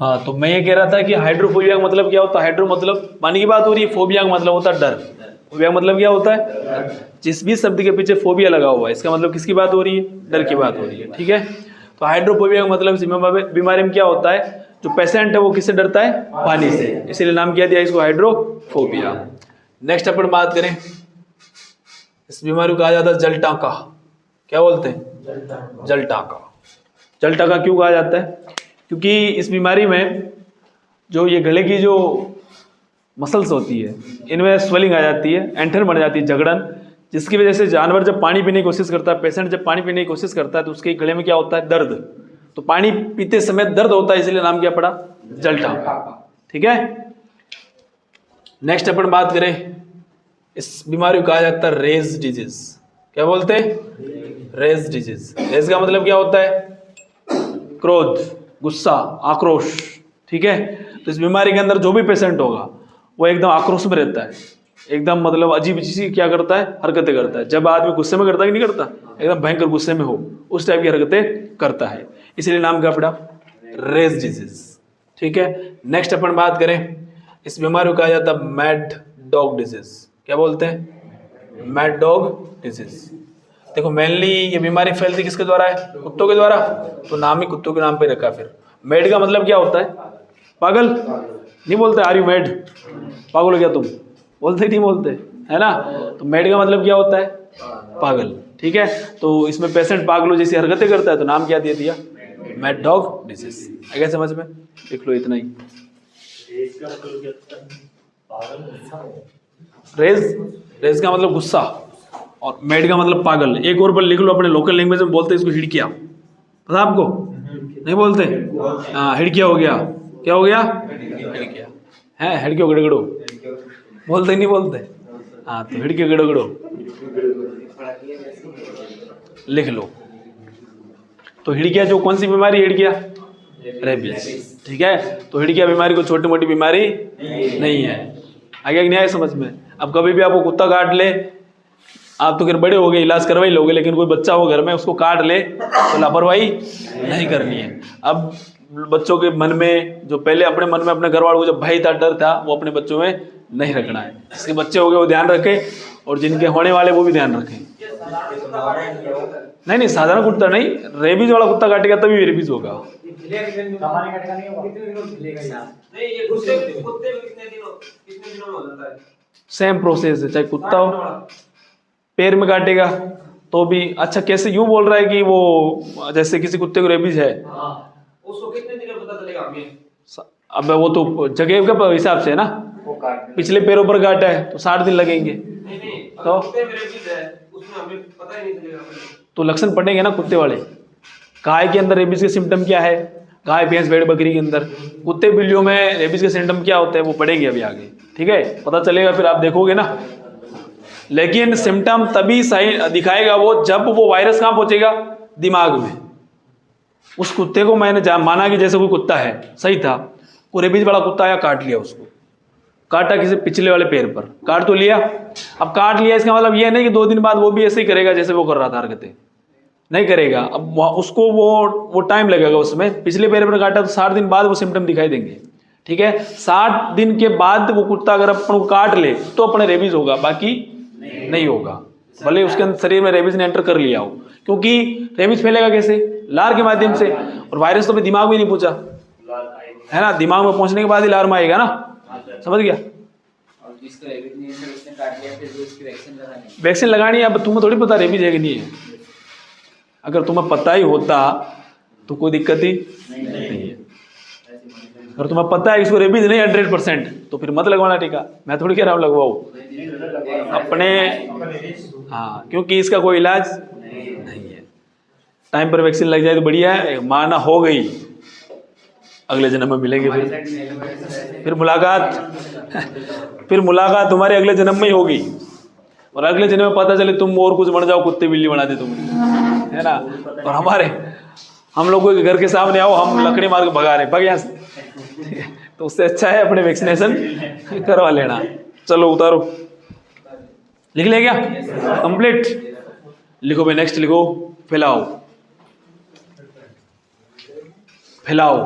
हाँ, तो मैं ये कह रहा था कि हाइड्रोफोबिया का मतलब क्या होता है। हाइड्रो मतलब पानी की बात हो रही है, फोबिया का मतलब होता है डर। फोबिया का मतलब क्या होता है, जिस भी शब्द के पीछे फोबिया लगा हुआ है इसका मतलब किसकी बात हो रही है, डर की बात हो रही है। ठीक है, तो हाइड्रोफोबिया का मतलब इस बीमारी में क्या होता है, जो पेशेंट है वो किससे डरता है, पानी से, इसीलिए नाम क्या दिया इसको, हाइड्रोफोबिया। नेक्स्ट अपन बात करें, इस बीमारी को कहा जाता है जल टांका। क्या बोलते हैं, जल टांका। जल टांका क्यों कहा जाता है, क्योंकि इस बीमारी में जो ये गले की जो मसल्स होती है इनमें स्वेलिंग आ जाती है, एंठन बन जाती है, झगड़न, जिसकी वजह से जानवर जब पानी पीने की कोशिश करता है, पेशेंट जब पानी पीने की कोशिश करता है तो उसके गले में क्या होता है, दर्द। तो पानी पीते समय दर्द होता है, इसलिए नाम क्या पड़ा, जल टांका। ठीक है, नेक्स्ट अपन बात करें, इस बीमारी को कहा जाता है रेज डिजीज। क्या बोलते हैं, रेज डिजीज। रेज का मतलब क्या होता है, क्रोध, गुस्सा, आक्रोश। ठीक है, तो इस बीमारी के अंदर जो भी पेशेंट होगा वो एकदम आक्रोश में रहता है, एकदम मतलब अजीब सी क्या करता है, हरकतें करता है। जब आदमी गुस्से में करता है कि नहीं करता, एकदम भयंकर गुस्से में हो उस टाइप की हरकतें करता है, इसलिए नाम क्या पड़ा, रेज डिजीज। ठीक है, नेक्स्ट अपन बात करें, इस बीमारी को कहा जाता है मैड डॉग डिजीज। क्या बोलते हैं, मैड डॉग डिजीज। देखो मेनली ये बीमारी फैलती किसके द्वारा है, कुत्तों के द्वारा, तो नाम ही कुत्तों के नाम पे रखा। फिर मैड का मतलब क्या होता है, पागल। नहीं बोलते आर यू मैड, पागल हो क्या तुम, बोलते नहीं बोलते, है ना। तो मैड का मतलब क्या होता है, पागल। ठीक है, तो इसमें पेशेंट पागलों जैसी हरकतें करता है तो नाम क्या दे दिया, मैड डॉग डिजीज। आगे समझ में, देख लो इतना ही। रेज का मतलब गुस्सा और मैड का मतलब पागल। एक और पर लिख लो, अपने लोकल लैंग्वेज में बोलते हैं इसको हिड़किया, पता आपको, नहीं बोलते, हाँ हिड़किया हो गया। क्या हो गया, हिड़किया है, हिड़कियो गड़गड़ो बोलते नहीं बोलते, हाँ तो हिड़कियो गड़गड़ो लिख लो। तो हिड़किया जो कौन सी बीमारी, हिड़किया रेबीज। ठीक है, तो हिड़किया बीमारी को छोटी मोटी बीमारी नहीं है। आगे नहीं आया समझ में। अब कभी भी आपको कुत्ता काट ले, आप तो फिर बड़े हो गए, इलाज करवा ही लोगे, लेकिन कोई बच्चा हो घर में उसको काट ले तो लापरवाही नहीं करनी है। अब बच्चों के मन में जो पहले अपने मन में अपने घर वालों को जब भय था, डर था, वो अपने बच्चों में नहीं रखना है। जिसके बच्चे हो गए वो ध्यान रखें, और जिनके होने वाले वो भी ध्यान रखें। नहीं साधारण कुत्ता नहीं, रेबीज वाला कुत्ता काटेगा तभी रेबीज होगा। सेम प्रोसेस है, चाहे कुत्ता हो, पैर में काटेगा तो भी। अच्छा कैसे, यूं बोल रहा है कि वो जैसे किसी कुत्ते को रेबीज है, उसको कितने दिन में पता चलेगा। अब वो तो जगह के हिसाब से है ना, पिछले पैरों पर काटा है तो 60 दिन लगेंगे। तो तो लक्षण पड़ेंगे ना कुत्ते वाले। गाय के अंदर रेबीज के सिम्टम क्या है, गाय भैंस भेड़ बकरी के अंदर, कुत्ते बिल्लियों में रेबीज के सिम्टम क्या होते हैं वो पढ़ेंगे अभी आगे। ठीक है, पता चलेगा, फिर आप देखोगे ना। लेकिन सिम्टम तभी सही दिखाएगा वो जब वो वायरस कहाँ पहुंचेगा, दिमाग में। उस कुत्ते को मैंने माना कि जैसे कोई कुत्ता है, सही था, वो रेबीज वाला कुत्ता आया, काट लिया उसको, काटा किसी पिछले वाले पैर पर, काट तो लिया। अब काट लिया इसका मतलब ये नहीं कि 2 दिन बाद वो भी ऐसे ही करेगा जैसे वो कर रहा था हरकतें, नहीं करेगा। अब उसको वो टाइम लगेगा उसमें। पिछले पैर पर काटा तो 60 दिन बाद वो सिम्टम दिखाई देंगे। ठीक है, 60 दिन के बाद वो कुत्ता अगर अपन को काट ले तो अपने रेबीज होगा, बाकी नहीं होगा, भले उसके अंदर शरीर में रेबीज ने एंटर कर लिया हो। क्योंकि रेबीज फैलेगा कैसे, लार के माध्यम से, और वायरस तो दिमाग में नहीं पहुंचा है ना, दिमाग में पहुंचने के बाद ही लार में आएगा ना, समझ गया। वैक्सीन लगानी है, अब तुम्हें थोड़ी पता रेबीज है कि नहीं है। अगर तुम्हें पता ही होता तो कोई दिक्कत ही नहीं है। अगर तुम्हें पता है इसको रेबीज नहीं 100%, तो फिर मत लगवाना टीका। मैं थोड़ी कह रहा हूँ लगवाओ अपने, हाँ, क्योंकि इसका कोई इलाज नहीं है। टाइम पर वैक्सीन लग जाए तो बढ़िया है, माना हो गई, अगले जन्म में मिलेंगे। फिर मुलाकात तुम्हारे अगले जन्म में ही होगी, और अगले जन्म में पता चले तुम और कुछ बन जाओ, कुत्ते बिल्ली बना दे तुम, है ना। और हम लोग के घर के सामने आओ, हम लकड़ी मार के भगा रहे, भग यहाँ से। तो उससे अच्छा है अपने वैक्सीनेशन करवा लेना। चलो उतारो, लिख ले क्या, कंप्लीट। लिखो भाई, नेक्स्ट लिखो, फैलाओ। फैलाओ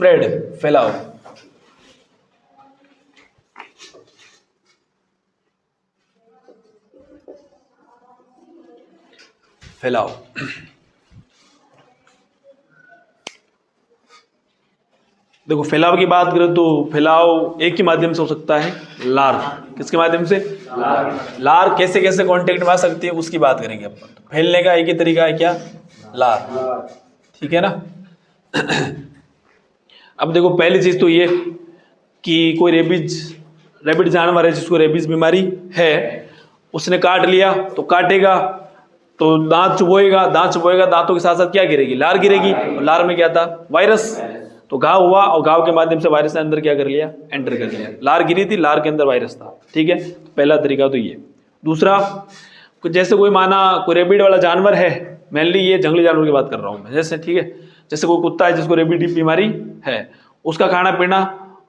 स्प्रेड, फैलाओ, फैलाओ। देखो फैलाव की बात करें तो फैलाव एक ही माध्यम से हो सकता है, लार। किसके माध्यम से? लार कैसे कैसे कांटेक्ट में आ सकती है उसकी बात करेंगे अपन। फैलने का एक ही तरीका है, क्या? लार। ठीक है ना। अब देखो पहली चीज तो ये कि कोई रेबिड जानवर है जिसको रेबीज बीमारी है, उसने काट लिया तो काटेगा तो दांत चुभोएगा, दांतों के साथ साथ क्या गिरेगी? लार गिरेगी। और लार में क्या था? वायरस। तो घाव हुआ और घाव के माध्यम से वायरस ने अंदर क्या कर लिया? एंटर कर लिया। लार गिरी थी, लार के अंदर वायरस था। ठीक है, तो पहला तरीका तो ये। दूसरा, जैसे कोई माना कोई रेबिड वाला जानवर है, मेनली ये जंगली जानवर की बात कर रहा हूँ मैं, जैसे ठीक है, जैसे कोई कुत्ता है जिसको रेबिड बीमारी है, उसका खाना पीना,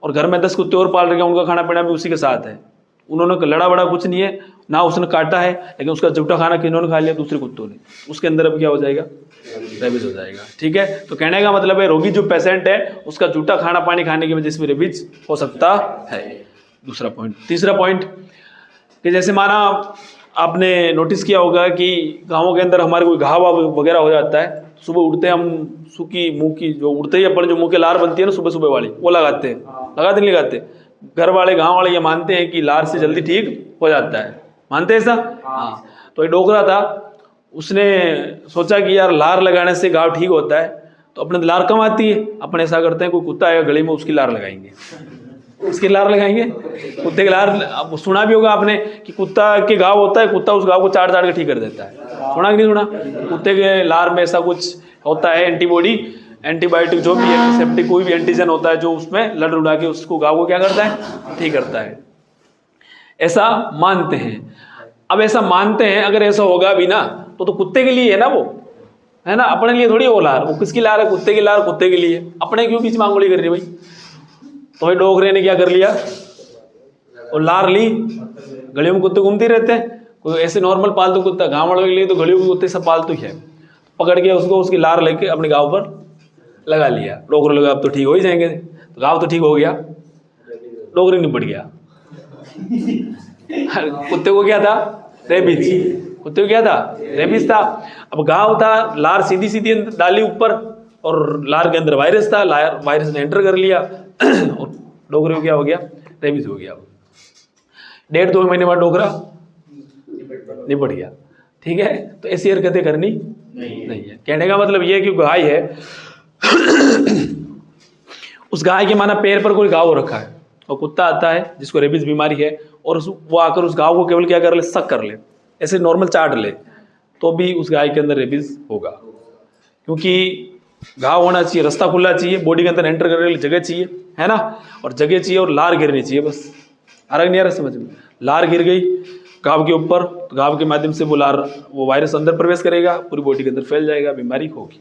और घर में 10 कुत्ते और पाल रखे हैं, उनका खाना पीना भी उसी के साथ है। उन्होंने लड़ा बड़ा कुछ नहीं है ना, उसने काटा है, लेकिन उसका जूठा खाना किन्होंने खा लिया? दूसरे कुत्तों ने। उसके अंदर अब क्या हो जाएगा? रेबीज हो जाएगा। ठीक है, तो कहने का मतलब है रोगी जो पेशेंट है उसका जूठा खाना पानी खाने की वजह से रेबीज हो सकता है। दूसरा पॉइंट। तीसरा पॉइंट कि जैसे माना आपने नोटिस किया होगा कि गाँवों के अंदर हमारे कोई घाव वगैरह हो जाता है, सुबह उठते हम सूखी मुंह की जो उड़ते ही अपन जो मुंह के लार बनती है ना सुबह सुबह वाली, वो लगाते हैं। लगाते नहीं लगाते? घर वाले गांव वाले ये मानते हैं कि लार से जल्दी ठीक हो जाता है। मानते हैं ऐसा? हाँ। तो एक डोकरा था, उसने सोचा कि यार लार लगाने से घाव ठीक होता है, तो अपने लार कम आती है, अपन ऐसा करते हैं कोई कुत्ता आएगा गली में उसकी लार लगाएंगे। उसकी लार लगाएंगे, कुत्ते की लार। अब सुना भी होगा आपने कि कुत्ता के घाव होता है, कुत्ता उस घाव को चाट चाट के ठीक कर देता है। सुना कि नहीं सुना? कुत्ते के लार में ऐसा कुछ होता है, एंटीबॉडी, एंटीबायोटिक जो भी है, सेप्टिक कोई भी एंटीजन होता है जो उसमें लड़ उड़ा के उसको घाव को क्या करता है? ठीक करता है। ऐसा मानते हैं। अब ऐसा मानते हैं, अगर ऐसा होगा भी ना तो कुत्ते के लिए है ना वो, है ना, अपने लिए थोड़ी वो लार। वो किसकी लार है? कुत्ते की लार, कुत्ते के लिए। अपने क्यों बीच मांगोली कर रही भाई? तो भाई डोगरे ने क्या कर लिया? और लार ली। गलियों में कुत्ते घूमते रहते हैं, कोई ऐसे नॉर्मल पालतू कुत्ता, गाँव वालों के लिए तो गलियों के कुत्ते सब पालतू ही है। पकड़ के उसको उसकी लार लेके अपने गाँव पर लगा लिया। डोगरे लगा अब तो ठीक हो ही जाएंगे, तो गाँव तो ठीक हो गया, डोगरे नहीं पड़ गया। कुत्ते को क्या था? रेबीज। कुत्ते को क्या था? रेबीज था। अब घाव था, लार सीधी सीधी डाली ऊपर, और लार के अंदर वायरस था, वायरस ने एंटर कर लिया और डोगरे को क्या हो गया? रेबीज हो गया। 1.5-2 महीने बाद डोगरा निपट गया। ठीक है, तो ऐसी हरकतें करनी नहीं है। कहने का मतलब ये कि गाय है, उस गाय के माना पैर पर कोई घाव हो रखा है, और कुत्ता आता है जिसको रेबीज बीमारी है, और वो आकर उस घाव को केवल क्या कर ले? सक कर ले, ऐसे नॉर्मल चाट ले, तो भी उस गाय के अंदर रेबीज होगा। क्योंकि घाव होना चाहिए, रास्ता खुला चाहिए, बॉडी के अंदर एंटर करने के लिए जगह चाहिए, है ना, और जगह चाहिए और लार गिरनी चाहिए। बस आ नहीं आ रहा समझ में? लार गिर गई घाव के ऊपर, तो घाव के माध्यम से वो वायरस अंदर प्रवेश करेगा, पूरी बॉडी के अंदर फैल जाएगा, बीमारी होगी।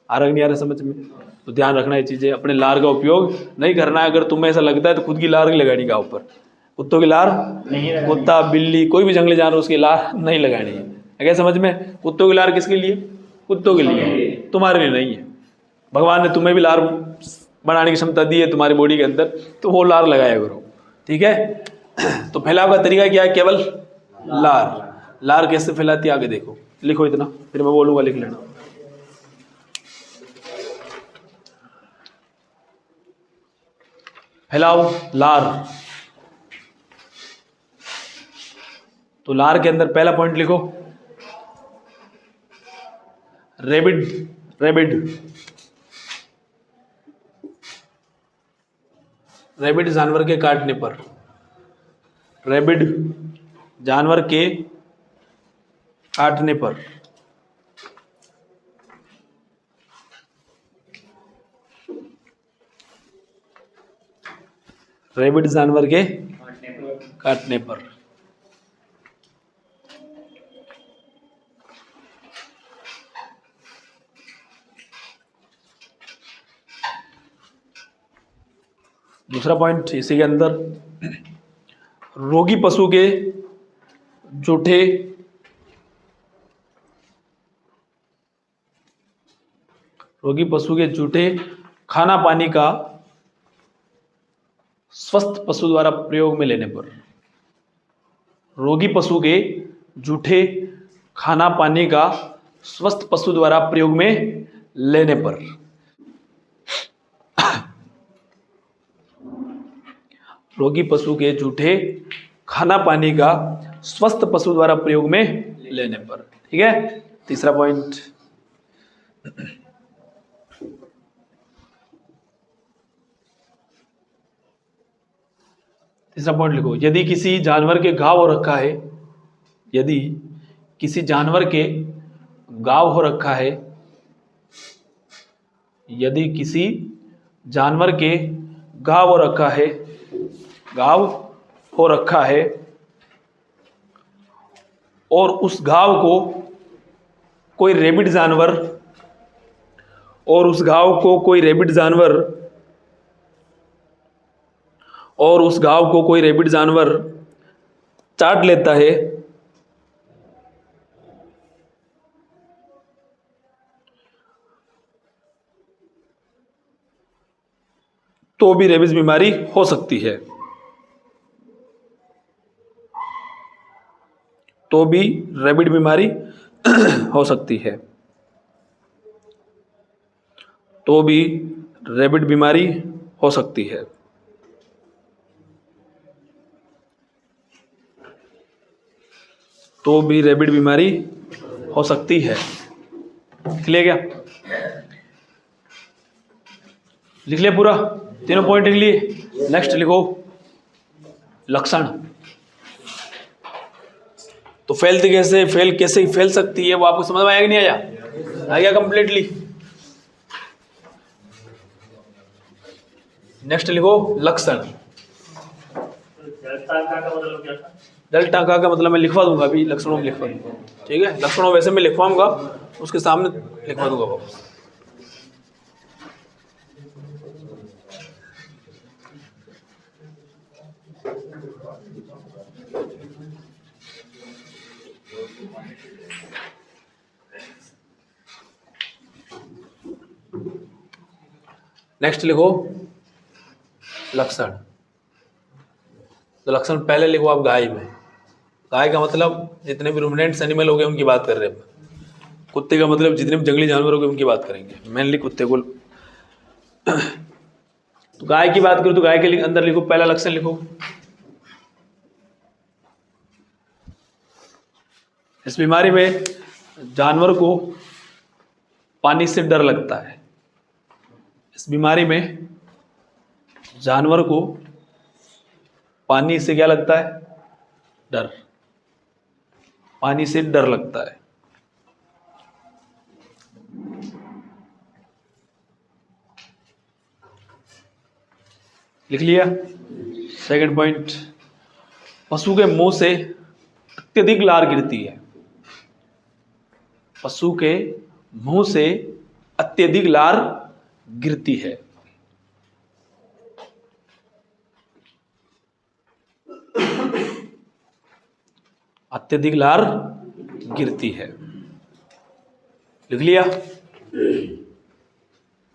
आ रहा नहीं आ रहा समझ में? तो ध्यान रखना ये चीज़ें, अपने लार का उपयोग नहीं करना है। अगर तुम्हें ऐसा लगता है तो खुद की लार ही लगानी घाव पर। कुत्तों की लार नहीं, कुत्ता बिल्ली कोई भी जंगली जानवर उसकी लार नहीं लगानी है। क्या समझ में? कुत्तों की लार किसके लिए? कुत्तों के लिए, तुम्हारे लिए नहीं है। भगवान ने तुम्हें भी लार बनाने की क्षमता दी है तुम्हारी बॉडी के अंदर, तो वो लार लगाया करो। ठीक है, तो फैलाव का तरीका क्या है? केवल लार। लार कैसे फैलाती है आगे देखो, लिखो इतना, फिर मैं बोलूंगा, लिख लेना। फैलाव लार। तो लार के अंदर पहला पॉइंट लिखो, रेबिड। रेबिड जानवर के काटने पर, रेबिड जानवर के काटने पर रेबिड जानवर के काटने पर दूसरा पॉइंट इसी के अंदर, रोगी पशु के जूठे खाना पानी का स्वस्थ पशु द्वारा प्रयोग में लेने पर, रोगी पशु के जूठे खाना पानी का स्वस्थ पशु द्वारा प्रयोग में लेने पर, रोगी पशु के जूठे खाना पानी का स्वस्थ पशु द्वारा प्रयोग में लेने पर। ठीक है, तीसरा पॉइंट। तीसरा पॉइंट लिखो, यदि किसी जानवर के घाव हो रखा है, यदि किसी जानवर के घाव हो रखा है, यदि किसी जानवर के घाव हो रखा है, घाव हो रखा है और उस घाव को कोई रैबिड जानवर, और उस घाव को कोई रैबिड जानवर, और उस घाव को कोई रैबिड जानवर चाट लेता है, तो भी रेबीज बीमारी हो सकती है, तो भी रैबिड बीमारी हो सकती है, तो भी रैबिड बीमारी हो सकती है। तो भी रैबिड बीमारी हो सकती है। लिख लिया क्या? लिख लिया पूरा? तीनों पॉइंट लिख लिए? नेक्स्ट लिखो लक्षण। तो फैलती कैसे, कैसे फैल सकती है, वो आपको समझ में आया कि नहीं आया? आ गया कंप्लीटली? नेक्स्ट लिखो लक्षण। दल टाका का मतलब मैं लिखवा दूंगा, अभी लक्षणों में लिखवा दूंगा। ठीक है, लक्षणों वैसे मैं लिखवाऊंगा, उसके सामने लिखवा दूंगा वापस। नेक्स्ट लिखो लक्षण। तो लक्षण पहले लिखो आप गाय में। गाय का मतलब जितने भी रूमिनेंट्स एनिमल हो गए उनकी बात कर रहे हैं। कुत्ते का मतलब जितने भी जंगली जानवर हो गए उनकी बात करेंगे, मेनली कुत्ते को। तो गाय की बात करो तो गाय के अंदर लिखो पहला लक्षण लिखो, इस बीमारी में जानवर को पानी से डर लगता है। इस बीमारी में जानवर को पानी से क्या लगता है? डर। पानी से डर लगता है। लिख लिया? सेकंड पॉइंट, पशु के मुंह से अत्यधिक लार गिरती है। पशु के मुंह से अत्यधिक लार गिरती है। अत्यधिक लार गिरती है। लिख लिया?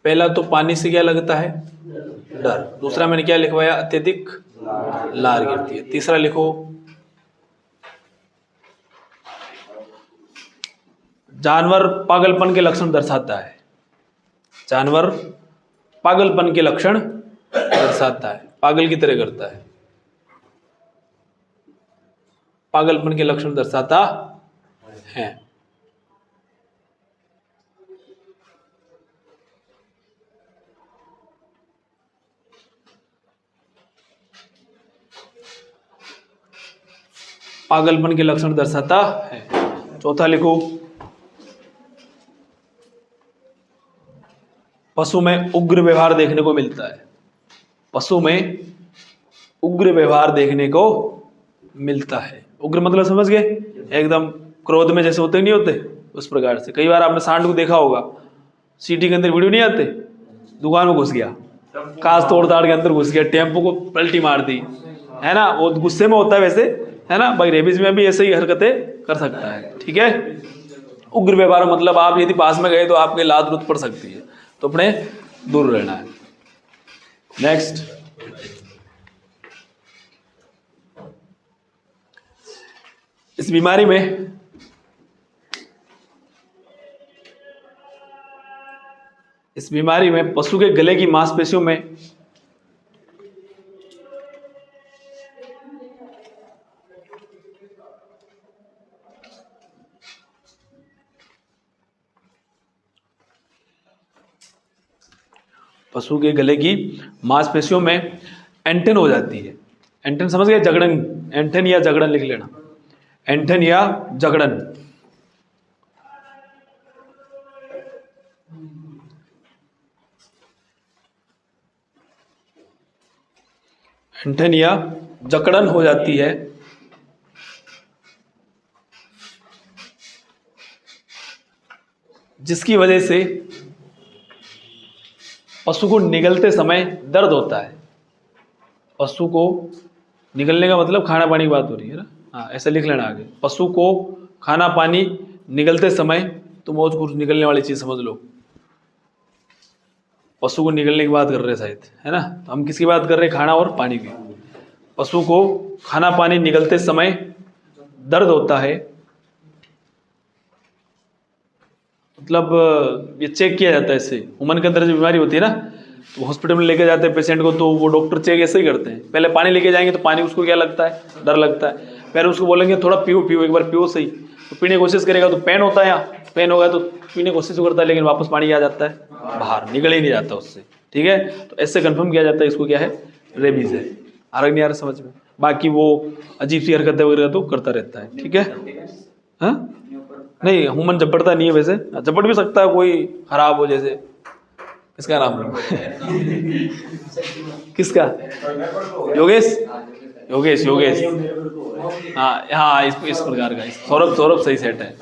पहला तो पानी से क्या लगता है? डर। दूसरा मैंने क्या लिखवाया? अत्यधिक लार गिरती है। तीसरा लिखो जानवर पागलपन के लक्षण दर्शाता है। जानवर पागलपन के लक्षण दर्शाता है, पागल की तरह करता है, पागलपन के लक्षण दर्शाता है। पागलपन के लक्षण दर्शाता है। चौथा लिखो पशु में उग्र व्यवहार देखने को मिलता है। पशु में उग्र व्यवहार देखने को मिलता है। उग्र मतलब समझ गए? एकदम क्रोध में जैसे होते नहीं होते, उस प्रकार से। कई बार आपने सांड को देखा होगा, सिटी के अंदर वीडियो नहीं आते, दुकान में घुस गया, कांच तोड़ ताड़ के अंदर घुस गया, टेम्पो को पलटी मार दी, है ना? वो गुस्से में होता है वैसे, है ना? भाई रेबीज में भी ऐसे ही हरकतें कर सकता है। ठीक है, उग्र व्यवहार मतलब आप यदि पास में गए तो आपके लात लूत पड़ सकती है। तो अपने दूर रहना है। नेक्स्ट, इस बीमारी में पशु के गले की मांसपेशियों में एंटेन हो जाती है। एंटेन समझ गए? जगड़न, एंटेन या जगड़न लिख लेना, एंटेन या जगड़न। एंटेन या जकड़न हो जाती है, जिसकी वजह से पशु को निगलते समय दर्द होता है। पशु को निगलने का मतलब खाना पानी की बात हो रही है ना, हाँ ऐसा लिख लेना आगे। पशु को खाना पानी निगलते समय, तुम और कुछ निगलने वाली चीज़ समझ लो। पशु को निगलने की बात कर रहे हैं शायद, है ना? तो हम किसकी बात कर रहे हैं? खाना और पानी की। पशु को खाना पानी निगलते समय दर्द होता है, मतलब ये चेक किया जाता है। इससे ह्यूमन के अंदर जो बीमारी होती है ना, तो हॉस्पिटल में लेके जाते हैं पेशेंट को, तो वो डॉक्टर चेक ऐसे ही करते हैं। पहले पानी लेके जाएंगे तो पानी उसको क्या लगता है? डर लगता है। पहले उसको बोलेंगे थोड़ा पियो पियो, एक बार पियो सही, तो पीने की कोशिश करेगा तो पेन होता है, यहाँ पेन होगा तो पीने की कोशिश करता है, लेकिन वापस पानी आ जाता है बाहर, निकल ही नहीं जाता उससे। ठीक है, तो ऐसे कंफर्म किया जाता है इसको क्या है? रेबीज है। आ रहा नहीं आ रहा समझ में? बाकी वो अजीब सी हरकतें वगैरह तो करता रहता है। ठीक है, हाँ नहीं ह्यूमन झपटता नहीं है, वैसे झपट भी सकता है कोई खराब हो, जैसे इसका नाम लो किसका? योगेश, योगेश योगेश, हाँ हाँ इस प्रकार का। सौरभ, सौरभ सही सेट है,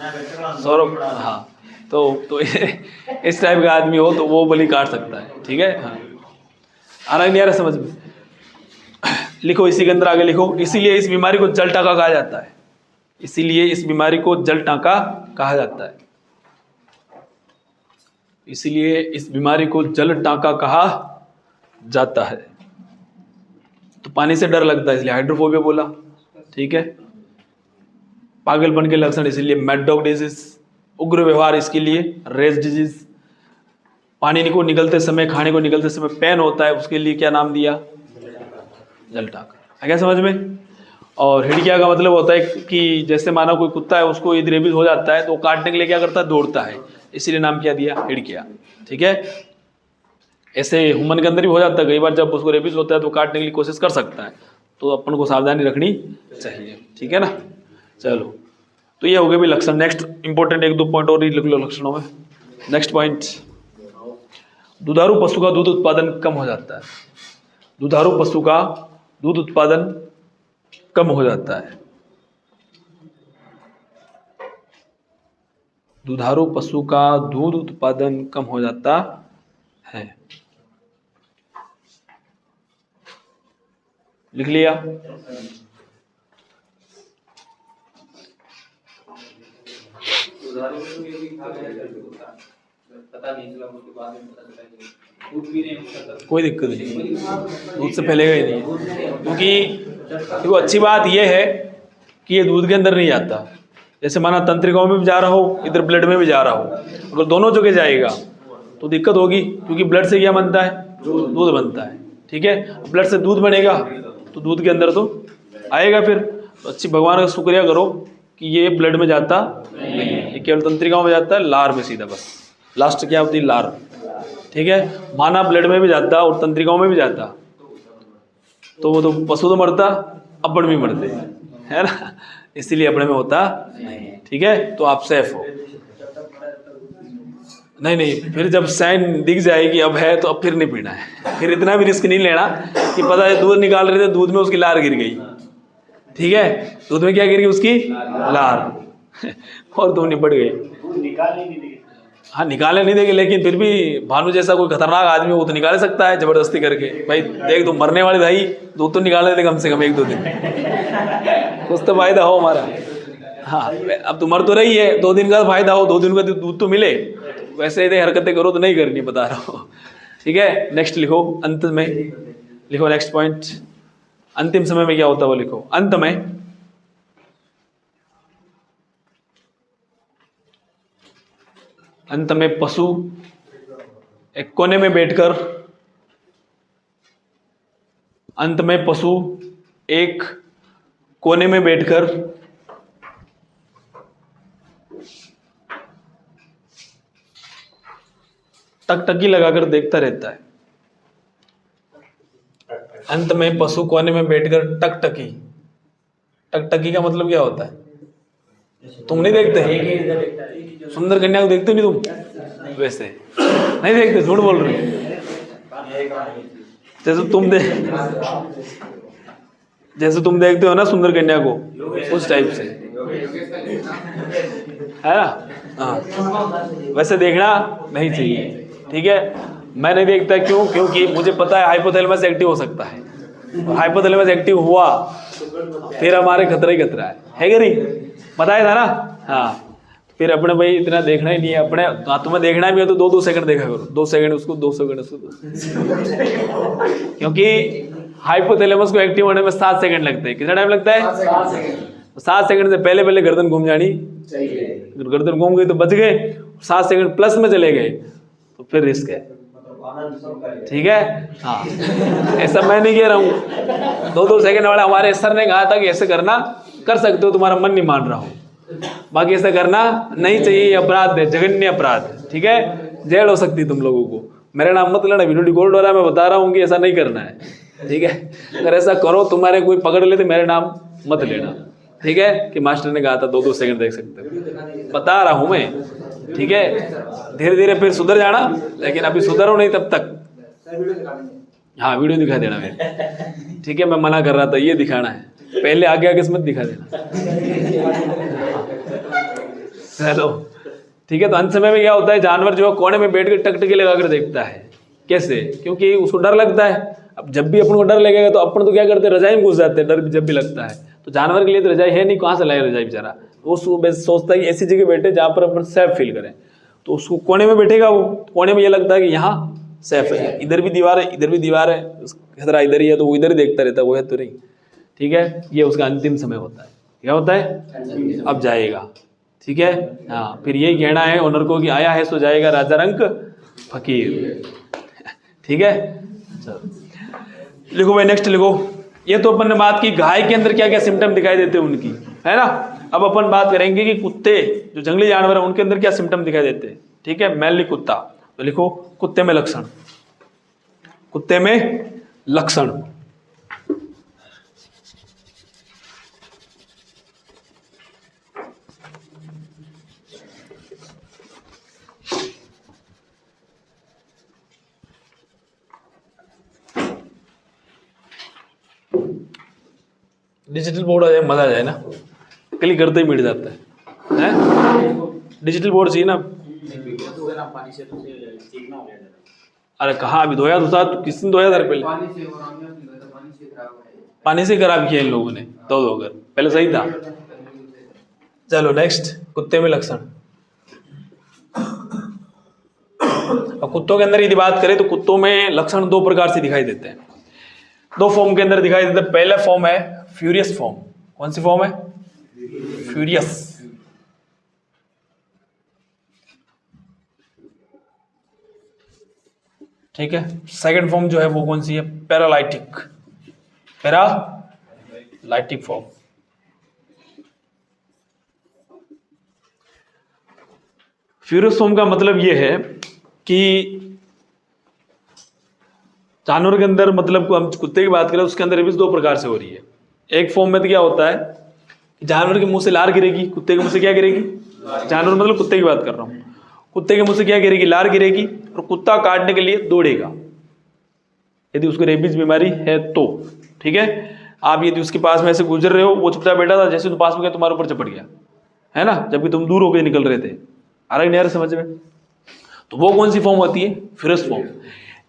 सौरभ। हाँ तो इस टाइप का आदमी हो तो वो बलि काट सकता है। ठीक है, हाँ आ रहा नहीं आ रहा समझ में? लिखो इसी के अंदर आगे लिखो, इसीलिए इस बीमारी को जल टाका कहा जाता है। इसीलिए इस बीमारी को जल टाका कहा जाता है। इसीलिए इस बीमारी को जल टाका कहा जाता है। तो पानी से डर लगता है इसलिए हाइड्रोफोबिया बोला। ठीक है, पागलपन के लक्षण इसलिए मैड डॉग डिजीज, उग्र व्यवहार इसके लिए रेस डिजीज, पानी को निकलते समय, खाने को निकलते समय पेन होता है, उसके लिए क्या नाम दिया? जल टाका। है क्या समझ में? और हिड़किया का मतलब होता है कि जैसे माना कोई कुत्ता है, उसको यदि रेबीज हो जाता है तो वो काटने के लिए क्या करता है? दौड़ता है, इसीलिए नाम क्या दिया? हिड़किया। ठीक है, ऐसे ह्यूमन के अंदर भी हो जाता है कई बार, जब उसको रेबीज होता है तो काटने के लिए कोशिश कर सकता है, तो अपन को सावधानी रखनी चाहिए। ठीक है ना, चलो तो ये हो गए भी लक्षण। नेक्स्ट इंपॉर्टेंट एक दो पॉइंट और लिख लो लक्षणों में। नेक्स्ट पॉइंट, दुधारू पशु का दूध उत्पादन कम हो जाता है। दुधारू पशु का दूध उत्पादन कम हो जाता है। दुधारू पशु का दूध उत्पादन कम हो जाता है। लिख लिया? कोई दिक्कत नहीं, दूध से फैलेगा ही नहीं, क्योंकि देखो अच्छी बात यह है कि ये दूध के अंदर नहीं जाता। जैसे माना तंत्रिकाओं में भी जा रहा हो, इधर ब्लड में भी जा रहा हो, अगर दोनों जगह जाएगा तो दिक्कत होगी, क्योंकि ब्लड से क्या बनता है? दूध बनता है। ठीक है, ब्लड से दूध बनेगा तो दूध के अंदर तो आएगा फिर। तो अच्छी भगवान का शुक्रिया करो कि ये ब्लड में जाता नहीं है, ये केवल तंत्रिकाओं में जाता है, लार में सीधा, बस लास्ट क्या होती है? लार। ठीक है, माना ब्लड में भी जाता और तंत्रिकाओं में भी जाता तो वो तो पशु तो मरता, अपन भी मरते, है ना? इसीलिए अपने में होता नहीं। ठीक है, तो आप सेफ हो। नहीं, फिर जब साइन दिख जाएगी अब है तो अब फिर नहीं पीना है, फिर इतना भी रिस्क नहीं लेना कि पता है दूध निकाल रहे थे, दूध में उसकी लार गिर गई। ठीक है, दूध में क्या गिर गई? उसकी लार और तुम निपट गए। हाँ निकाले नहीं देंगे, लेकिन फिर भी भानु जैसा कोई खतरनाक आदमी वो तो निकाल सकता है जबरदस्ती करके। भाई देख तुम मरने वाले भाई, दूध तो निकाल देते कम से कम 1-2 दिन, कुछ तो फायदा हो हमारा। हाँ अब तो मर तो रही है, 2 दिन का फायदा हो, 2 दिन का दूध तो मिले। वैसे यदि हरकतें करो तो नहीं करनी, बता रहा हूँ। ठीक है, नेक्स्ट लिखो अंत में, लिखो नेक्स्ट पॉइंट, अंतिम समय में क्या होता है वो लिखो। अंत में पशु एक कोने में बैठकर, अंत में पशु एक कोने में बैठकर टकटकी लगाकर देखता रहता है। अंत में पशु कोने में बैठकर टकटकी, टकटकी का मतलब क्या होता है? तुम नहीं देखते सुंदर कन्या को? देखते नहीं तुम? वैसे नहीं देखते, झूठ बोल रहे हो। जैसे तुम देखते हो ना सुंदर कन्या को, उस टाइप से है ना? हाँ, वैसे देखना नहीं चाहिए, ठीक है। मैं नहीं देखता, क्यों? क्योंकि मुझे पता है हाइपोथैलेमस एक्टिव हो सकता है, और हाइपोथैलेमस एक्टिव हुआ फिर हमारे खतरा ही खतरा है कि नहीं? बताया था ना? हाँ, फिर अपने भाई इतना देखना ही नहीं है अपने। तुम्हें देखना भी है तो 2-2 सेकंड देखा करो, 2 सेकंड उसको, 2 सेकंड उसको, क्योंकि हाइपोथैलेमस को एक्टिव होने में 7 सेकंड लगते हैं। कितना टाइम लगता है? 7 सेकंड से पहले पहले गर्दन घूम जानी चाहिए। गर्दन घूम गई तो बच गए, 7 सेकंड प्लस में चले गए तो फिर रिस्क है, ठीक है। हाँ, ऐसा मैं नहीं कह रहा हूँ, 2-2 सेकंड वाला हमारे सर ने कहा था कि ऐसे करना, कर सकते हो, तुम्हारा मन नहीं मान रहा हो, बाकी ऐसा करना नहीं चाहिए, अपराध है, जघन्य अपराध, ठीक है। जेल हो सकती है तुम लोगों को। मेरा नाम मत लेना, वीडियो रिकॉर्ड हो रहा है, मैं बता रहा हूँ कि ऐसा नहीं करना है, ठीक है। अगर ऐसा करो, तुम्हारे कोई पकड़ ले तो मेरा नाम मत लेना, ठीक है, कि मास्टर ने कहा था 2-2 सेकंड देख सकते हो, बता रहा हूँ मैं, ठीक है। धीरे धीरे फिर सुधर जाना, लेकिन अभी सुधरो नहीं तब तक। हाँ, वीडियो दिखा देना मेरे, ठीक है। मैं मना कर रहा था, ये दिखाना है, पहले आगे आगे मत दिखा देना, चलो, ठीक है। तो अंत समय में क्या होता है, जानवर जो है कोने में बैठ कर टकटकी लगाकर देखता है। कैसे? क्योंकि उसको डर लगता है। अब जब भी अपन को डर लगेगा तो अपन तो क्या करते हैं, रजाई में घुस जाते हैं, डर जब भी लगता है। तो जानवर के लिए तो रजाई है नहीं, कहाँ से लाए रजाई बेचारा? वो सोचता है कि ऐसी जगह बैठे जहाँ पर अपन सेफ फील करें, तो उसको कोने में बैठेगा। वो कोने में ये लगता है कि यहाँ सेफ है, इधर भी दीवार है, इधर भी दीवार है, खतरा इधर ही है, तो वो इधर ही देखता रहता है, वो है तो नहीं, ठीक है। ये उसका अंतिम समय होता है। क्या होता है? अब जाएगा, ठीक है। हाँ, फिर यही कहना है ओनर को कि आया है सो जाएगा राजा रंक फकीर, ठीक है। लिखो भाई, नेक्स्ट लिखो। ये तो अपन ने बात की गाय के अंदर क्या क्या सिम्टम दिखाई देते हैं उनकी, है ना। अब अपन बात करेंगे कि कुत्ते, जो जंगली जानवर है, उनके अंदर क्या सिम्टम दिखाई देते हैं, ठीक है। मैनली कुत्ता, तो लिखो कुत्ते में लक्षण, कुत्ते में लक्षण। डिजिटल बोर्ड आ जाए, मजा आ जाए ना, क्लिक करते ही मिट जाता है, डिजिटल बोर्ड चाहिए ना। अरे कहाँ अभी धोया तो था, किस दिन धोया था पहले? पानी से खराब किया इन लोगों ने, धो कर, पहले सही था। चलो नेक्स्ट, कुत्ते में लक्षण। अब कुत्तों के अंदर यदि बात करें तो कुत्तों में लक्षण 2 प्रकार से दिखाई देते हैं, 2 फॉर्म के अंदर दिखाई देते हैं। पहला फॉर्म है फ्यूरियस फॉर्म। कौन सी फॉर्म है? फ्यूरियस। ठीक है। सेकंड फॉर्म जो है वो कौन सी है? Paralytic, paralytic form. Furious form का मतलब ये है कि जानवर के अंदर, मतलब हम कुत्ते की बात करें उसके अंदर रेबीज 2 प्रकार से हो रही है। एक फॉर्म में तो क्या होता है, जानवर के मुंह से लार गिरेगी, कुत्ते के मुंह से क्या गिरेगी? जानवर मतलब कुत्ते की बात कर रहा हूं, कुत्ते के मुंह से क्या गिरेगी? लार गिरेगी, और कुत्ता काटने के लिए दौड़ेगा यदि उसको रेबीज बीमारी है तो, ठीक है। आप यदि उसके पास में ऐसे गुजर रहे हो, वो चुपचाप बैठा था, जैसे तुम पास में गए तुम्हारे ऊपर चपट गया, है ना, जबकि तुम दूर होकर निकल रहे थे। आ रहा नहीं आ रहा समझ में? तो वो कौन सी फॉर्म होती है? Furious form.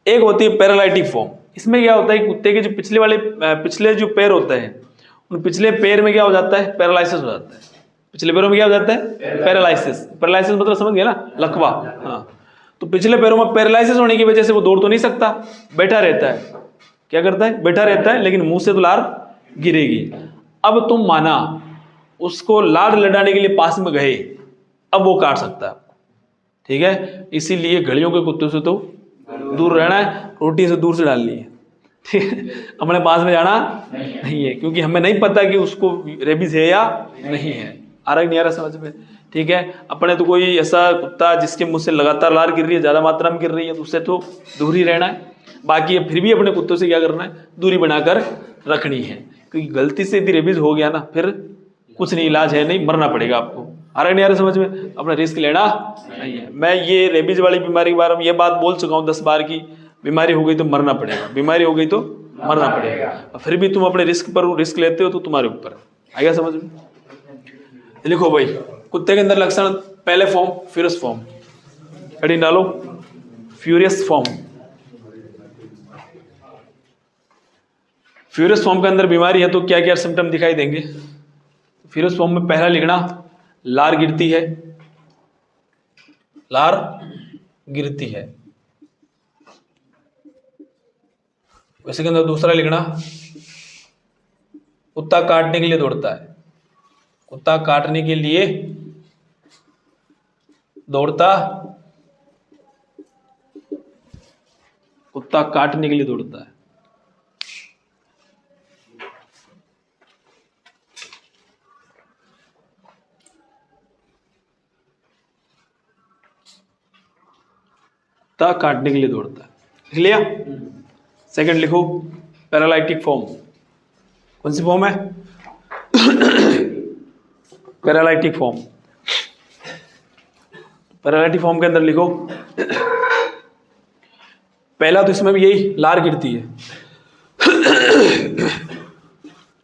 एक होती है पैरालाइटिक फॉर्म। इसमें क्या होता है, कुत्ते के जो पिछले जो पैर होते हैं, उन पिछले पैर में क्या हो जाता है? पैरालाइसिस हो जाता है। पिछले पैरों में क्या हो जाता है? पैरालाइसिस। पैरालाइसिस मतलब समझ गए ना, लकवा। हाँ, तो पिछले पैरों में पैरालिसिस होने की वजह से वो दौड़ तो नहीं सकता, बैठा रहता है। क्या करता है? बैठा रहता है, लेकिन मुंह से तो लार गिरेगी। अब तुम माना उसको लार लड़ाने के लिए पास में गए, अब वो काट सकता है, ठीक है। इसीलिए घड़ियों के कुत्तों से तो दूर रहना है, रोटी से दूर से डालनी है, ठीक है। अपने पास में जाना नहीं है, क्योंकि हमें नहीं पता कि उसको रेबीज है या नहीं है। आ रहा नहीं आ रहा समझ में? ठीक है। अपने तो कोई ऐसा कुत्ता जिसके मुंह से लगातार लार गिर रही है, ज्यादा मात्रा में गिर रही है, तो उससे तो दूर ही रहना है। बाकी फिर भी अपने कुत्तों से क्या करना है? दूरी बनाकर रखनी है, क्योंकि गलती से भी रेबीज हो गया ना, फिर कुछ नहीं, इलाज है नहीं, मरना पड़ेगा आपको। आ रहा नहीं आ रहा समझ में? अपना रिस्क लेना नहीं है। मैं ये रेबीज वाली बीमारी के बारे में ये बात बोल चुका हूँ 10 बार की, बीमारी हो गई तो मरना पड़ेगा, बीमारी हो गई तो मरना पड़ेगा। फिर भी तुम अपने रिस्क पर रिस्क लेते हो तो तुम्हारे ऊपर आएगा समझ में। लिखो भाई, कुत्ते के अंदर लक्षण, पहले फॉर्म फ्यूरियस फॉर्म, हेडिंग डालो फ्यूरियस फॉर्म। फ्यूरियस फॉर्म के अंदर बीमारी है तो क्या क्या सिम्टम दिखाई देंगे? फ्यूरियस फॉर्म में पहला लिखना, लार गिरती है, लार गिरती है। वैसे के अंदर दूसरा लिखना, कुत्ता काटने के लिए दौड़ता है, कुत्ता काटने के लिए दौड़ता, कुत्ता काटने के लिए दौड़ता है। कुत्ता काटने के लिए दौड़ता है, लिख लिया? सेकंड लिखो, पैरालाइटिक फॉर्म। कौन सी फॉर्म है? Paralytic form. पैरालाइटिक फॉर्म के अंदर लिखो, पहला तो इसमें भी यही, लार गिरती है,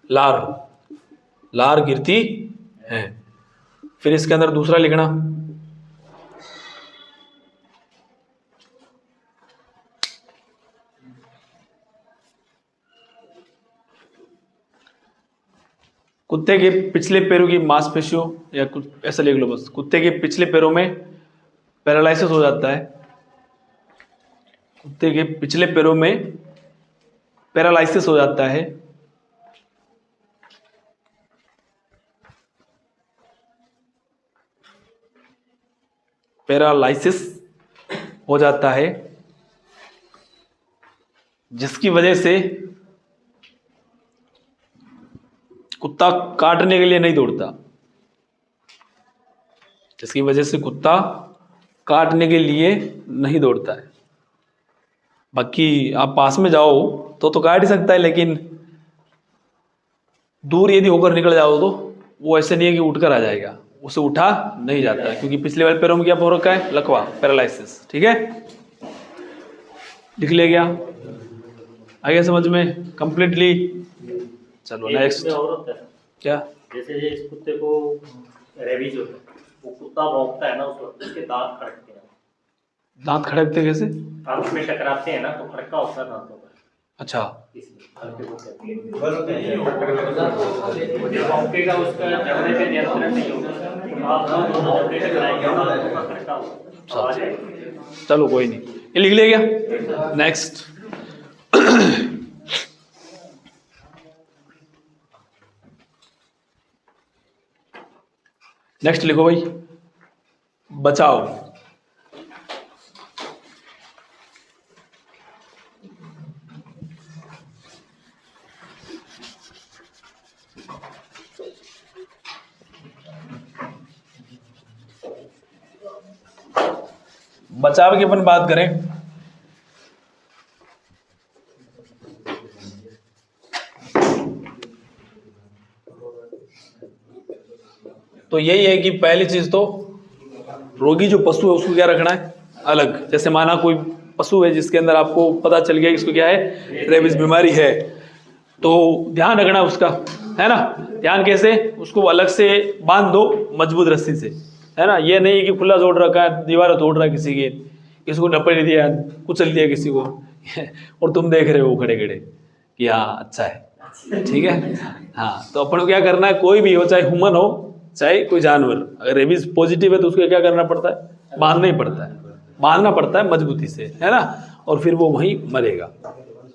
लार, लार गिरती है। फिर इसके अंदर दूसरा लिखना, कुत्ते के पिछले पैरों की मांसपेशियों, या कुछ ऐसा लिख लो बस, कुत्ते के पिछले पैरों में पैरालिसिस हो जाता है, कुत्ते के पिछले पैरों में पैरालिसिस हो जाता है। पैरालिसिस हो जाता है, जिसकी वजह से कुत्ता काटने के लिए नहीं दौड़ता, जिसकी वजह से कुत्ता काटने के लिए नहीं दौड़ता है। बाकी आप पास में जाओ तो काट ही सकता है, लेकिन दूर यदि होकर निकल जाओ तो वो ऐसे नहीं है कि उठकर आ जाएगा, उसे उठा नहीं जाता है, क्योंकि पिछले वाले पैरों में क्या हो रखा है? लकवा, पैरालिसिस। ठीक है, लिख लिया गया? आ गया समझ में कंप्लीटली? चलो नेक्स्ट। क्या? जैसे इस कुत्ते को रेबीज होता है, वो कुत्ता भौंकता है ना, उस वक्त उसके दांत खड़कते हैं। दांत खड़कते कैसे? आपस में टकराते हैं ना, तो खड़का होता है दांतों पर। अच्छा, जो भौंकेगा उसका जमने पे नियंत्रण नहीं होगा, आप दोनों टकराएंगे तो खड़का होगा। चलो कोई नहीं, ये लिख लिया गया? नेक्स्ट। नेक्स्ट लिखो भाई, बचाओ। बचाव की अपन बात करें तो यही है कि पहली चीज तो रोगी जो पशु है उसको क्या रखना है? अलग। जैसे माना कोई पशु है जिसके अंदर आपको पता चल गया कि इसको क्या है? रेबीज बीमारी है, तो ध्यान रखना उसका, है ना? ध्यान कैसे? उसको अलग से बांध दो मजबूत रस्सी से, है ना? ये नहीं कि खुला जोड़ रखा है, दीवार तोड़ रहा है किसी के, किसी को नपड़ दिया, कुचल दिया किसी को और तुम देख रहे हो खड़े खड़े कि हाँ अच्छा है, ठीक है। हाँ, तो अपन को क्या करना है? कोई भी हो, चाहे ह्यूमन हो चाहे कोई जानवर, अगर रेबीज पॉजिटिव है तो उसको क्या करना पड़ता है? बांधना ही पड़ता है। बांधना पड़ता है मजबूती से, है ना, और फिर वो वहीं मरेगा।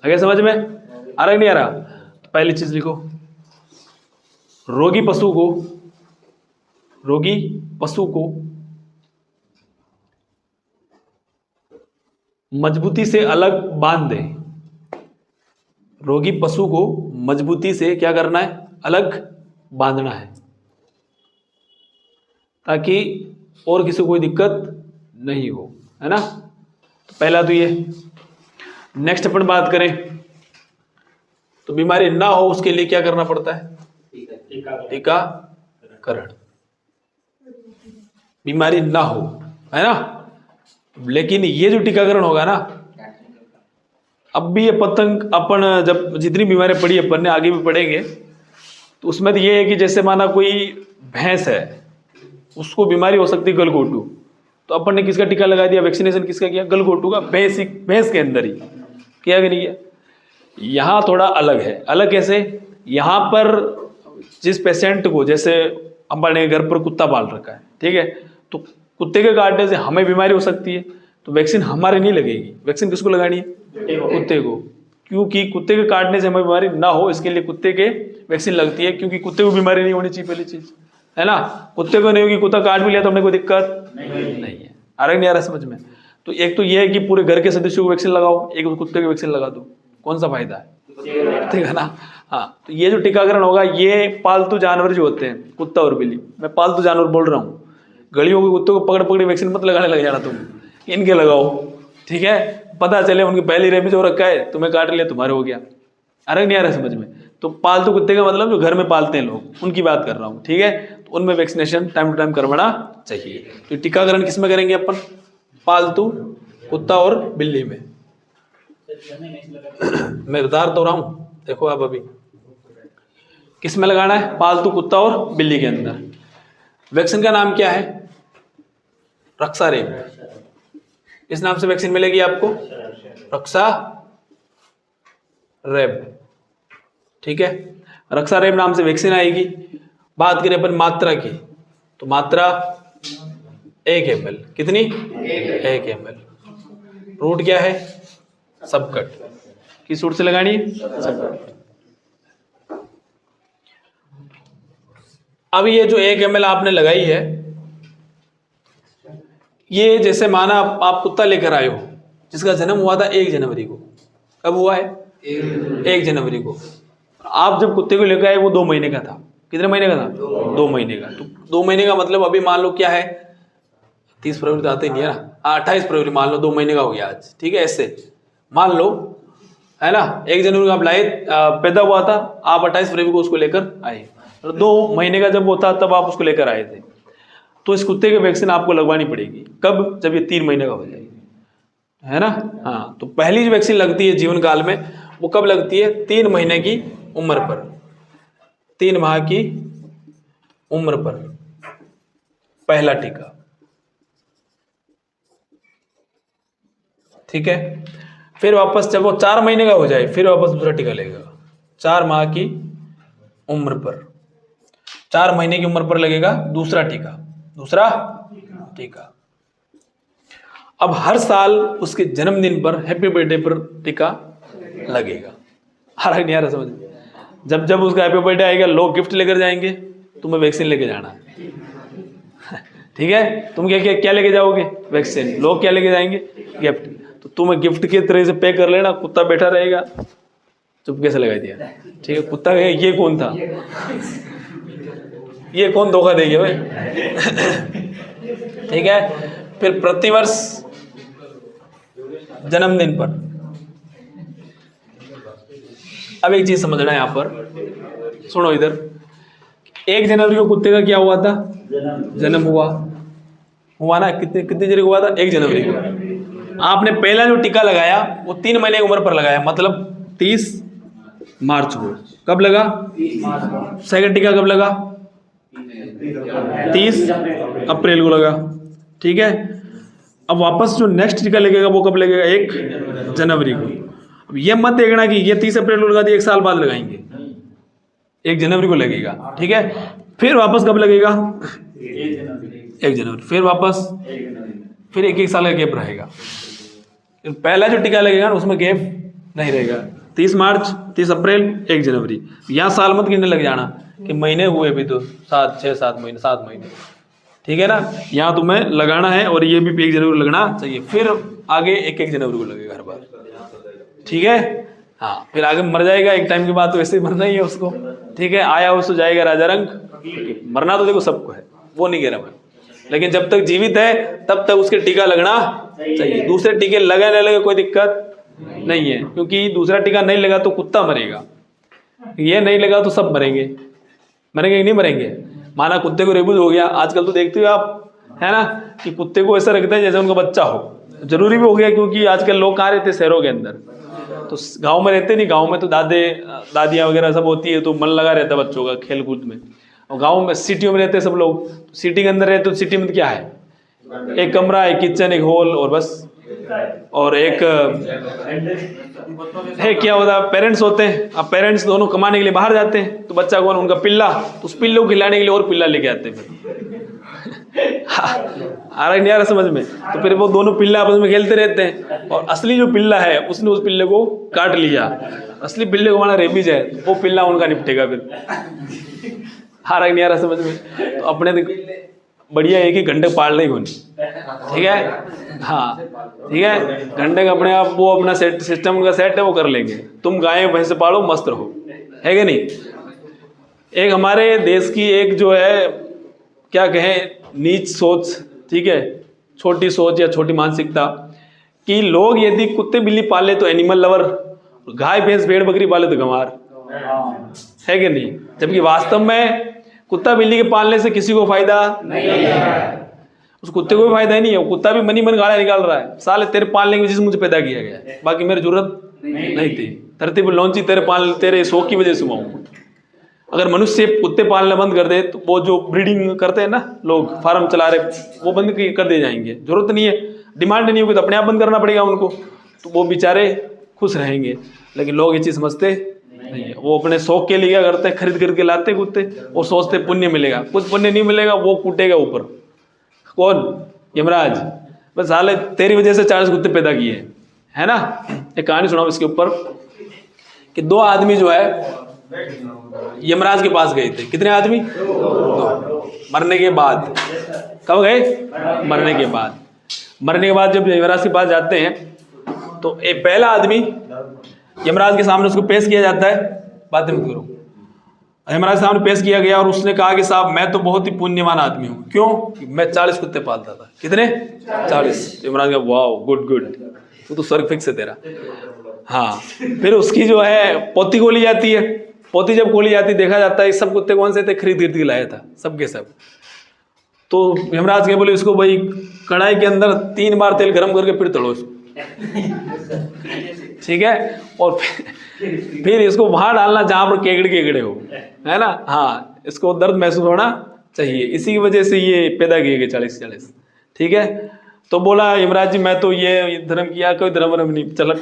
आगे समझ में आ रहा नहीं आ रहा? तो पहली चीज लिखो, रोगी पशु को मजबूती से अलग बांध दें। रोगी पशु को मजबूती से क्या करना है? अलग बांधना है, ताकि और किसी को कोई दिक्कत नहीं हो, है ना। तो पहला तो ये। नेक्स्ट अपन बात करें तो बीमारी ना हो उसके लिए क्या करना पड़ता है? टीकाकरण। बीमारी ना हो, है ना। लेकिन ये जो टीकाकरण होगा ना, अब भी ये पतंग अपन जब जितनी बीमारियां पढ़ी अपन ने, आगे भी पढ़ेंगे, तो उसमें तो ये है कि जैसे माना कोई भैंस है, उसको बीमारी हो सकती है गलघोटू, तो अपन ने किसका टीका लगा दिया? वैक्सीनेशन किसका किया? गलघोटू का। भैंस के अंदर ही किया कि नहीं किया? यहाँ थोड़ा अलग है। अलग कैसे? यहाँ पर जिस पेशेंट को, जैसे अपने घर पर कुत्ता पाल रखा है, ठीक है, तो कुत्ते के काटने से हमें बीमारी हो सकती है, तो वैक्सीन हमारे नहीं लगेगी। वैक्सीन किसको लगानी है? कुत्ते को। क्योंकि कुत्ते के काटने से हमें बीमारी ना हो, इसके लिए कुत्ते के वैक्सीन लगती है, क्योंकि कुत्ते को बीमारी नहीं होनी चाहिए, पहली चीज, है ना। कुत्ते को नहीं होगी, कुत्ता काट भी लिया तो हमें कोई दिक्कत नहीं है। आ रहा नहीं आ रहा समझ में? तो एक तो ये है कि पूरे घर के सदस्यों को वैक्सीन लगाओ, एक कुत्ते की वैक्सीन लगा दो, कौन सा फायदा है? ठीक है ना। हाँ, तो ये जो टीकाकरण होगा, ये पालतू जानवर जो होते हैं, कुत्ता और बिल्ली, मैं पालतू जानवर बोल रहा हूँ, गलियों के कुत्तों को पकड़ पकड़ वैक्सीन मत लगाने लग जाना तुम, इनके लगाओ, ठीक है। पता चले उनकी पहली रेबीज हो रखा है, तुम्हें काट लिया, तुम्हारे हो गया। अरे नहीं आ रहा समझ में? तो पालतू कुत्ते का मतलब जो घर में पालते हैं लोग, उनकी बात कर रहा हूँ, ठीक है। तो उनमें वैक्सीनेशन टाइम टू टाइम करवाना चाहिए। तो टीकाकरण किस में करेंगे अपन? पालतू कुत्ता और बिल्ली में। मैं बता तो रहा हूँ, देखो आप अभी किस में लगाना है? पालतू कुत्ता और बिल्ली के अंदर। वैक्सीन का नाम क्या है? रक्सारेब। इस नाम से वैक्सीन मिलेगी आपको, रक्सारेब, ठीक है। रक्सारेब नाम से वैक्सीन आएगी। बात करें अपन मात्रा की, तो मात्रा 1 ml। कितनी? 1 ml। रूट क्या है? सबकट। किस रूट से लगानी है? सबकट। अब ये जो 1 ml आपने लगाई है, ये जैसे माना आप कुत्ता लेकर आए हो, जिसका जन्म हुआ था 1 जनवरी को। कब हुआ है? 1 जनवरी को। आप जब कुत्ते को लेकर आए वो 2 महीने का था। कितने महीने का था? 2 महीने का। तो 2 महीने का मतलब अभी मान लो क्या है, 30 फरवरी तो आते ही नहीं है ना, 28 फरवरी मान लो 2 महीने का हो गया आज, ठीक है। ऐसे मान लो, है ना, 1 जनवरी को आप लाए, पैदा हुआ था, आप 28 फरवरी को उसको लेकर आए, और 2 महीने का जब वो था तब आप उसको लेकर आए थे। तो इस कुत्ते की वैक्सीन आपको लगवानी पड़ेगी। कब? जब ये 3 महीने का हो जाएगी, है ना। हाँ, तो पहली जो वैक्सीन लगती है जीवन काल में, वो कब लगती है? 3 महीने की उम्र पर, 3 माह की उम्र पर पहला टीका, ठीक है। फिर वापस जब वो 4 महीने का हो जाए, फिर वापस दूसरा टीका लेगा। 4 माह की उम्र पर, 4 महीने की उम्र पर लगेगा दूसरा टीका। अब हर साल उसके जन्मदिन पर, हैप्पी बर्थडे पर टीका लगेगा। आ रहा नहीं आ रहा समझ? जब जब उसका हैप्पी बर्थडे आएगा, लोग गिफ्ट लेकर जाएंगे, तुम्हें वैक्सीन लेके जाना है, ठीक है। तुम क्या लेके जाओगे? वैक्सीन। लोग क्या लेके जाएंगे? गिफ्ट। तो तुम्हें गिफ्ट की तरह से पैक कर लेना, कुत्ता बैठा रहेगा, चुपके से लगा दिया, ठीक है। कुत्ता ये कौन था? ये कौन धोखा देगी भाई? ठीक है। फिर प्रतिवर्ष जन्मदिन पर, अब एक चीज समझना है यहाँ पर, सुनो इधर। 1 जनवरी को कुत्ते का क्या हुआ था? जन्म हुआ ना। कितने जनवरी को हुआ था? 1 जनवरी को। आपने पहला जो टीका लगाया वो 3 महीने की उम्र पर लगाया, मतलब 30 मार्च को। कब लगा? सेकंड टीका कब लगा? 30 अप्रैल को लगा, ठीक है। अब वापस जो नेक्स्ट टीका लगेगा वो कब लगेगा? 1 जनवरी को। अब ये मत देखना कि ये 30 अप्रैल को लगा दिया, 1 साल बाद लगाएंगे, 1 जनवरी को लगेगा, ठीक है। फिर वापस कब लगेगा? 1 जनवरी। फिर वापस फिर 1-1 साल का गैप रहेगा। पहला जो टीका लगेगा ना उसमें गैप नहीं रहेगा। 30 मार्च, 30 अप्रैल, 1 जनवरी। यहाँ साल मत गिनने लग जाना कि महीने हुए भी तो 7 महीने 7 महीने, ठीक है ना। यहाँ तुम्हें लगाना है और ये भी 1 जनवरी को लगना चाहिए। फिर आगे 1-1 जनवरी को लगेगा हर बार, ठीक है। हाँ, फिर आगे मर जाएगा एक टाइम के बाद, तो वैसे ही मरना ही है उसको, ठीक है। आया उसको जाएगा राजा रंग, मरना तो देखो सबको है, वो नहीं कह रहा मैं, लेकिन जब तक जीवित है तब तक उसके टीका लगना चाहिए। दूसरे टीके लगे न लगे कोई दिक्कत नहीं है, क्योंकि दूसरा टीका नहीं लगा तो कुत्ता मरेगा, ये नहीं लगा तो सब मरेंगे। मरेंगे कि नहीं मरेंगे? माना कुत्ते को रेबीज हो गया, आजकल तो देखते हो आप, है ना, कि कुत्ते को ऐसा रखते हैं जैसे उनका बच्चा हो। जरूरी भी हो गया, क्योंकि आजकल लोग कहाँ रहते, शहरों के अंदर, तो गांव में रहते नहीं। गांव में तो दादियाँ वगैरह सब होती है, तो मन लगा रहता है बच्चों का खेल कूद में। और गांव में, सिटियों में रहते हैं सब लोग, सिटी के अंदर रहते, तो सिटी में क्या है, एक कमरा, एक किचन, एक हॉल, और बस, और एक है क्या होता है, पेरेंट्स होते हैं। अब पेरेंट्स दोनों कमाने के लिए बाहर जाते हैं, तो बच्चा कौन, उनका पिल्ला, तो उस पिल्ले को खिलाने के लिए और पिल्ला लेके आते हैं फिर। आ रहा नहीं आ रहा समझ में? तो फिर वो दोनों पिल्ला आपस में खेलते रहते हैं, और असली जो पिल्ला है उसने उस पिल्ले को काट लिया, असली पिल्ले को माना रेबीज है, तो वो पिल्ला उनका निपटेगा फिर। आ रहा नहीं आ रहा समझ में? तो अपने बढ़िया एक ही घंटे पाल नहीं होनी, ठीक है। हाँ ठीक है, घंटे का अपने आप वो अपना सेट सिस्टम उनका सेट है, वो कर लेंगे। तुम गाय भैंस पालो, मस्त रहो, है कि नहीं। एक हमारे देश की एक जो है, क्या कहें, नीच सोच, ठीक है, छोटी सोच या छोटी मानसिकता, कि लोग यदि कुत्ते बिल्ली पाले तो एनिमल लवर, गाय भैंस भेड़ बकरी पाले तो गंवार, है कि नहीं। जबकि वास्तव में कुत्ता बिल्ली के पालने से किसी को फायदा नहीं है, उस कुत्ते को भी फायदा ही नहीं है। कुत्ता भी मन गाला निकाल रहा है, साले तेरे पालने की वजह से मुझे पैदा किया गया, बाकी मेरी जरूरत नहीं थी, धरती पर लौंची तेरे शौक की वजह से हुआ हूं। अगर मनुष्य कुत्ते पालना बंद कर दे, तो वो जो ब्रीडिंग करते हैं ना लोग, फार्म चला रहे, वो बंद कर दे जाएंगे। जरूरत नहीं है, डिमांड नहीं होगी, तो अपने आप बंद करना पड़ेगा उनको, तो वो बेचारे खुश रहेंगे। लेकिन लोग ये चीज़ समझते नहीं है, वो अपने शौक के लिए क्या करते हैं, खरीद करके लाते कुत्ते और सोचते पुण्य मिलेगा। कुछ पुण्य नहीं मिलेगा, वो कूटेगा ऊपर। कौन? यमराज। बस साले तेरी वजह से 40 कुत्ते पैदा किए, है ना। एक कहानी सुनाओ इसके ऊपर, कि 2 आदमी जो है यमराज के पास गए थे। कितने आदमी? 2। मरने के बाद। कब गए? मरने के बाद। मरने के बाद जब यमराज के पास जाते हैं, तो एक पहला आदमी यमराज के सामने उसको पेश किया जाता है। बातें मत करो। यमराज के सामने पेश किया गया और उसने कहा कि साहब मैं तो बहुत ही पुण्यवान आदमी हूँ। क्यों? मैं 40 कुत्ते पालता था। कितने? 40। यमराज का वाओ, गुड गुड, तो स्वर्ग फिक्स है तेरा। हाँ, फिर उसकी जो है पोती खोली जाती है। पोती जब खोली जाती, देखा जाता है सब कुत्ते कौन से थे, खरीद के लाया था सबके सब। तो यमराज के बोले इसको भाई कढ़ाई के अंदर 3 बार तेल गरम करके फिर तड़ो इसको, ठीक है, और फिर इसको वहां डालना जहां पर केकड़े हो, है ना। हाँ, इसको दर्द महसूस होना चाहिए, इसी की वजह से ये पैदा किए गए 40, ठीक है। तो बोला यमराज जी मैं तो ये धर्म किया, कोई धर्म नहीं, चल।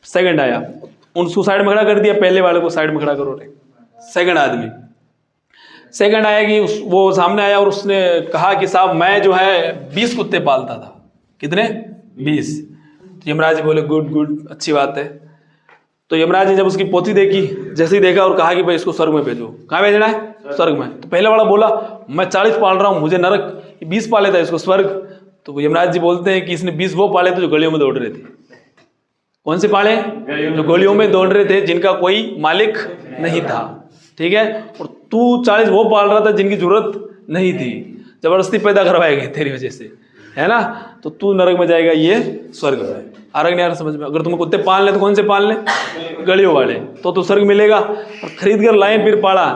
सेकंड आया, उनको साइड में खड़ा कर दिया, पहले वाले को साइड में खड़ा करो रे। सेकंड आदमी, सेकंड आया कि वो सामने आया और उसने कहा कि साहब मैं जो है 20 कुत्ते पालता था। कितने? 20। तो यमराज जी बोले गुड गुड, अच्छी बात है। तो यमराज जी जब उसकी पोती देखी, जैसे ही देखा और कहा कि भाई इसको स्वर्ग में भेजो। कहाँ भेजना है? स्वर्ग में। तो पहले वाला बोला मैं 40 पाल रहा हूँ, मुझे नरक, 20 पाले था, इसको स्वर्ग। तो यमराज जी बोलते हैं कि इसने 20 वो पाले थे जो गलियों में दौड़ रहे थे। कौन से पाले? जो गलियों में दौड़ रहे थे, जिनका कोई मालिक नहीं था, ठीक है। और तू 40 वो पाल रहा था जिनकी जरूरत नहीं थी, जबरदस्ती पैदा करवाए गए तेरी वजह से, है ना। तो तू नरक में जाएगा, ये स्वर्ग में। आ रहा नहीं आ रहा समझ में? अगर तुम्हें कुत्ते पालने तो कौन से पालने? गलियों वाले, तो स्वर्ग मिलेगा। और खरीद कर लाए फिर पाला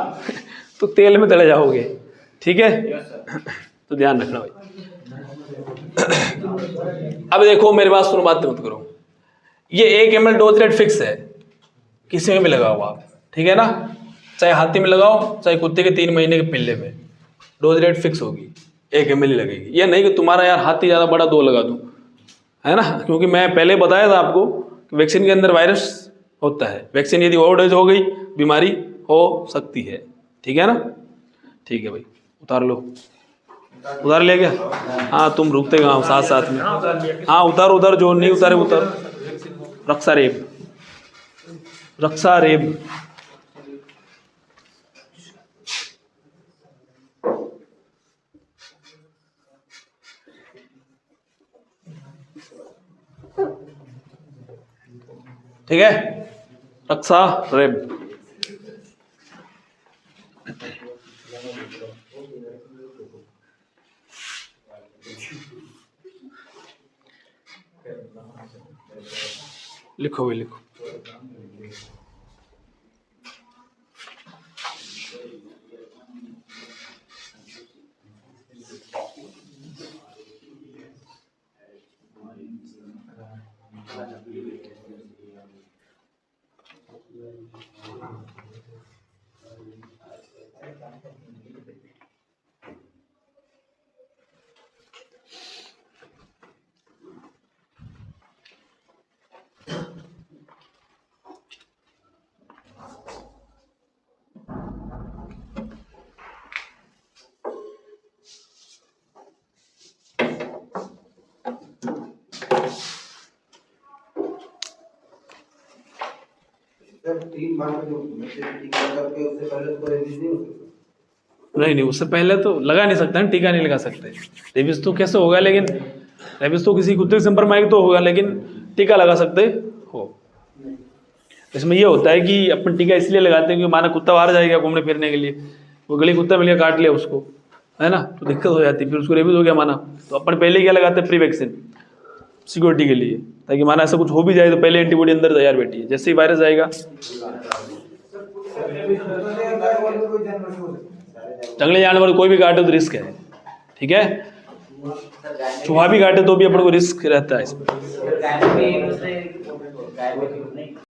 तो तेल में तले जाओगे, ठीक है। तो ध्यान रखना भाई। अब देखो मेरी बात सुनो, बात मत करो। ये 1 ml डोज रेट फिक्स है, किसी में भी लगाओ आप, ठीक है ना। चाहे हाथी में लगाओ, चाहे कुत्ते के 3 महीने के पिल्ले में, डोज रेट फिक्स होगी, 1 ml ही लगेगी। ये नहीं कि तुम्हारा यार हाथी ज़्यादा बड़ा 2 लगा दूँ, है ना। क्योंकि मैं पहले बताया था आपको कि वैक्सीन के अंदर वायरस होता है। वैक्सीन यदि ओवरडोज हो गई, बीमारी हो सकती है, ठीक है ना। ठीक है भाई, उतार लो। उधार ले गया? हाँ तुम रुकते गाँव साथ साथ में। हाँ उधर उधर जो नहीं उतारे उतर। रक्षा रेब, रक्षा रेब। ठीक है, रक्षा रेब। लिखो भाई लिखो। नहीं उससे पहले तो लगा नहीं सकता ना, टीका नहीं लगा सकते। रेबीज तो कैसे होगा, लेकिन रेबीज तो किसी कुत्ते के संपर्क में आएगा तो होगा, लेकिन टीका लगा सकते हो। इसमें ये होता है कि अपन टीका इसलिए लगाते हैं कि माना कुत्ता बाहर जाएगा घूमने फिरने के लिए, वो गली कुत्ता मिल गया काट लिया उसको, है ना, तो दिक्कत हो जाती है, फिर उसको रेबीज हो गया माना, तो अपन पहले क्या लगाते हैं, प्री वैक्सीन, सिक्योरिटी के लिए, ताकि माना ऐसा कुछ हो भी जाए तो पहले एंटीबॉडी अंदर तैयार बैठी है, जैसे ही वायरस आएगा। जंगली जानवर कोई भी काटे तो रिस्क है, ठीक है, चूहा भी काटे तो भी अपन को रिस्क रहता है इसमें।